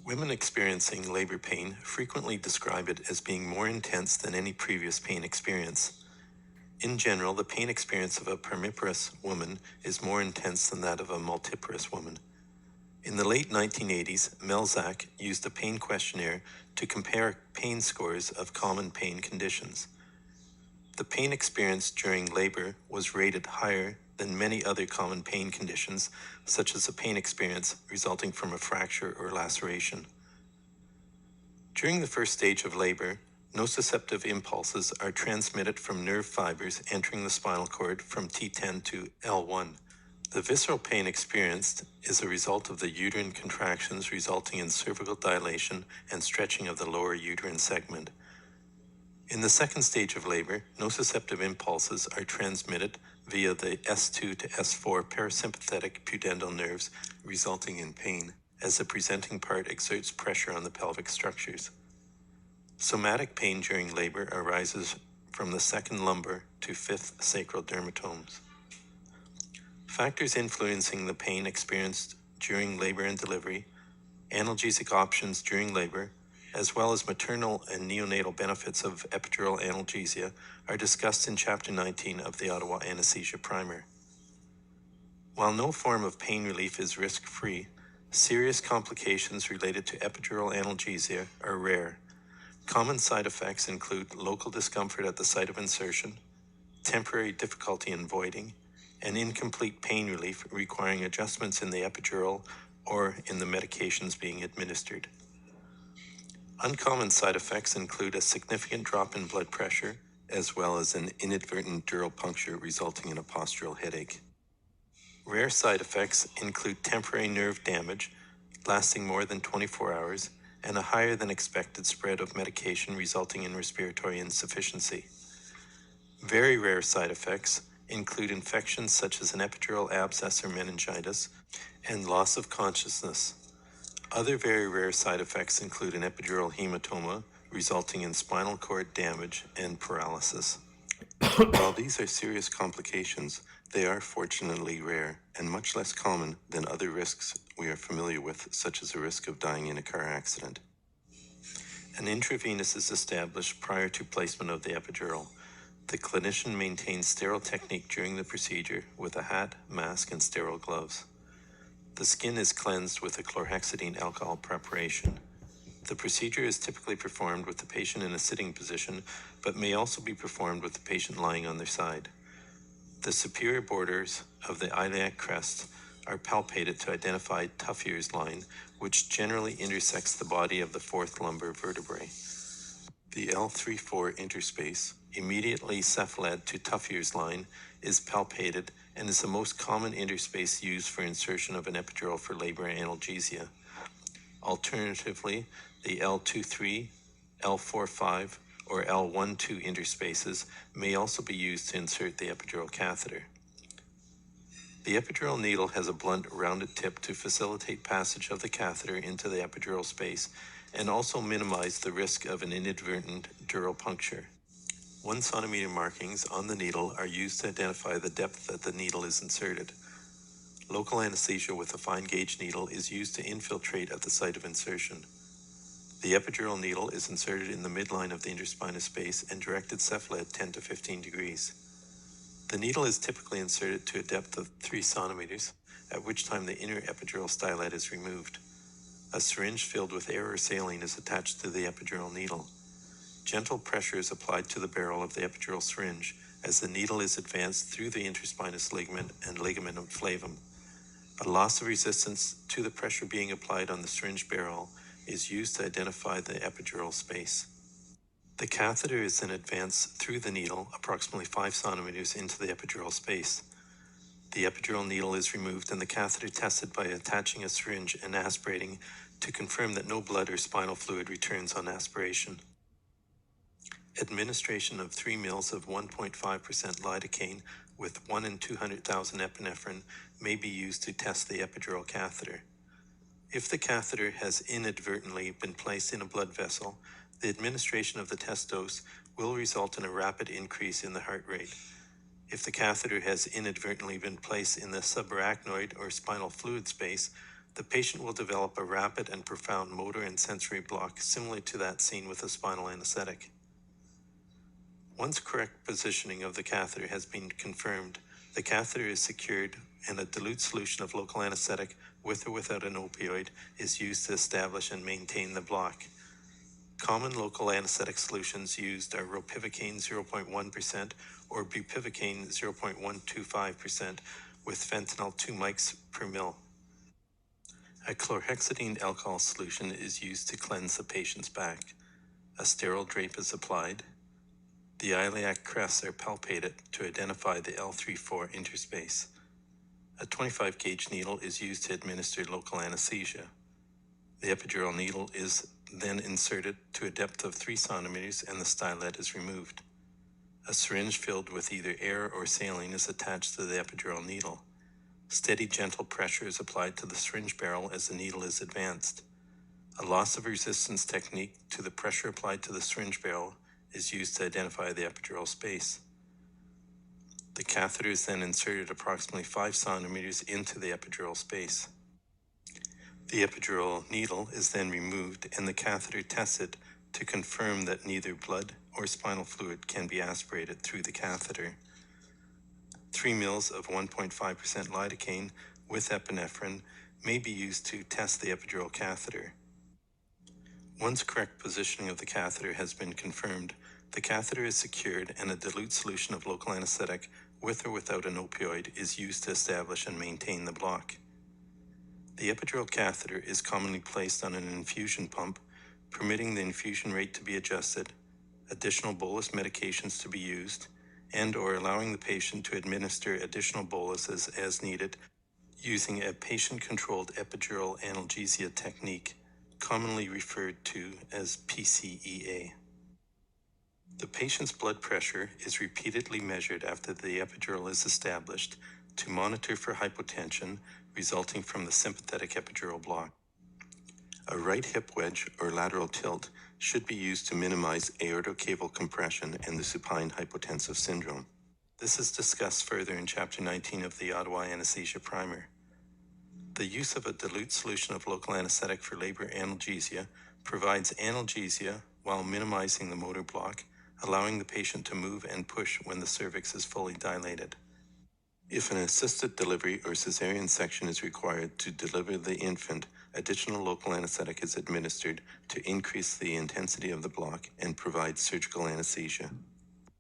Women experiencing labor pain frequently describe it as being more intense than any previous pain experience. In general, the pain experience of a parmiparous woman is more intense than that of a multiparous woman. In the late 1980s, Melzack used a pain questionnaire to compare pain scores of common pain conditions. The pain experienced during labor was rated higher than many other common pain conditions, such as a pain experience resulting from a fracture or laceration. During the first stage of labor, nociceptive impulses are transmitted from nerve fibers entering the spinal cord from T10 to L1. The visceral pain experienced is a result of the uterine contractions resulting in cervical dilation and stretching of the lower uterine segment. In the second stage of labor, nociceptive impulses are transmitted via the S2 to S4 parasympathetic pudendal nerves, resulting in pain, as the presenting part exerts pressure on the pelvic structures. Somatic pain during labor arises from the second lumbar to fifth sacral dermatomes. Factors influencing the pain experienced during labor and delivery, analgesic options during labor, as well as maternal and neonatal benefits of epidural analgesia are discussed in Chapter 19 of the Ottawa Anesthesia Primer. While no form of pain relief is risk-free, serious complications related to epidural analgesia are rare. Common side effects include local discomfort at the site of insertion, temporary difficulty in voiding, and incomplete pain relief requiring adjustments in the epidural or in the medications being administered. Uncommon side effects include a significant drop in blood pressure, as well as an inadvertent dural puncture resulting in a postural headache. Rare side effects include temporary nerve damage lasting more than 24 hours and a higher than expected spread of medication resulting in respiratory insufficiency. Very rare side effects include infections such as an epidural abscess or meningitis and loss of consciousness. Other very rare side effects include an epidural hematoma resulting in spinal cord damage and paralysis. While these are serious complications, they are fortunately rare and much less common than other risks we are familiar with, such as the risk of dying in a car accident. An intravenous is established prior to placement of the epidural. The clinician maintains sterile technique during the procedure with a hat, mask, and sterile gloves. The skin is cleansed with a chlorhexidine alcohol preparation. The procedure is typically performed with the patient in a sitting position, but may also be performed with the patient lying on their side. The superior borders of the iliac crest are palpated to identify Tuffier's line, which generally intersects the body of the fourth lumbar vertebrae. The L3-4 interspace, immediately cephalad to Tuffier's line, is palpated and is the most common interspace used for insertion of an epidural for labor analgesia. Alternatively, the L2-3, L4-5, or L1-2 interspaces may also be used to insert the epidural catheter. The epidural needle has a blunt, rounded tip to facilitate passage of the catheter into the epidural space and also minimize the risk of an inadvertent dural puncture. 1 centimeter markings on the needle are used to identify the depth that the needle is inserted. Local anesthesia with a fine gauge needle is used to infiltrate at the site of insertion. The epidural needle is inserted in the midline of the interspinous space and directed cephalad 10 to 15 degrees. The needle is typically inserted to a depth of 3 centimeters, at which time the inner epidural stylet is removed. A syringe filled with air or saline is attached to the epidural needle. Gentle pressure is applied to the barrel of the epidural syringe as the needle is advanced through the interspinous ligament and ligament of flavum. A loss of resistance to the pressure being applied on the syringe barrel is used to identify the epidural space. The catheter is then advanced through the needle approximately 5 centimeters into the epidural space. The epidural needle is removed and the catheter tested by attaching a syringe and aspirating to confirm that no blood or spinal fluid returns on aspiration. Administration of 3 mL of 1.5% lidocaine with 1 in 200,000 epinephrine may be used to test the epidural catheter. If the catheter has inadvertently been placed in a blood vessel, the administration of the test dose will result in a rapid increase in the heart rate. If the catheter has inadvertently been placed in the subarachnoid or spinal fluid space, The patient will develop a rapid and profound motor and sensory block similar to that seen with a spinal anesthetic. Once correct positioning of the catheter has been confirmed, the catheter is secured and a dilute solution of local anesthetic with or without an opioid is used to establish and maintain the block. Common local anesthetic solutions used are ropivacaine 0.1% or bupivacaine 0.125% with fentanyl 2 mics per mil. A chlorhexidine alcohol solution is used to cleanse the patient's back. A sterile drape is applied. The iliac crests are palpated to identify the L3-4 interspace. A 25 gauge needle is used to administer local anesthesia. The epidural needle is then inserted to a depth of 3 centimeters and the stylet is removed. A syringe filled with either air or saline is attached to the epidural needle. Steady, gentle pressure is applied to the syringe barrel as the needle is advanced. A loss of resistance technique to the pressure applied to the syringe barrel is used to identify the epidural space. The catheter is then inserted approximately 5 centimeters into the epidural space. The epidural needle is then removed and the catheter tested to confirm that neither blood or spinal fluid can be aspirated through the catheter. 3 mils of 1.5% lidocaine with epinephrine may be used to test the epidural catheter. Once correct positioning of the catheter has been confirmed, the catheter is secured and a dilute solution of local anesthetic with or without an opioid is used to establish and maintain the block. The epidural catheter is commonly placed on an infusion pump, permitting the infusion rate to be adjusted, additional bolus medications to be used, and/or allowing the patient to administer additional boluses as needed using a patient-controlled epidural analgesia technique, commonly referred to as PCEA. The patient's blood pressure is repeatedly measured after the epidural is established to monitor for hypotension resulting from the sympathetic epidural block. A right hip wedge or lateral tilt should be used to minimize aortocaval compression and the supine hypotensive syndrome. This is discussed further in Chapter 19 of the Ottawa Anesthesia Primer. The use of a dilute solution of local anesthetic for labor analgesia provides analgesia while minimizing the motor block, allowing the patient to move and push when the cervix is fully dilated. If an assisted delivery or cesarean section is required to deliver the infant, additional local anesthetic is administered to increase the intensity of the block and provide surgical anesthesia.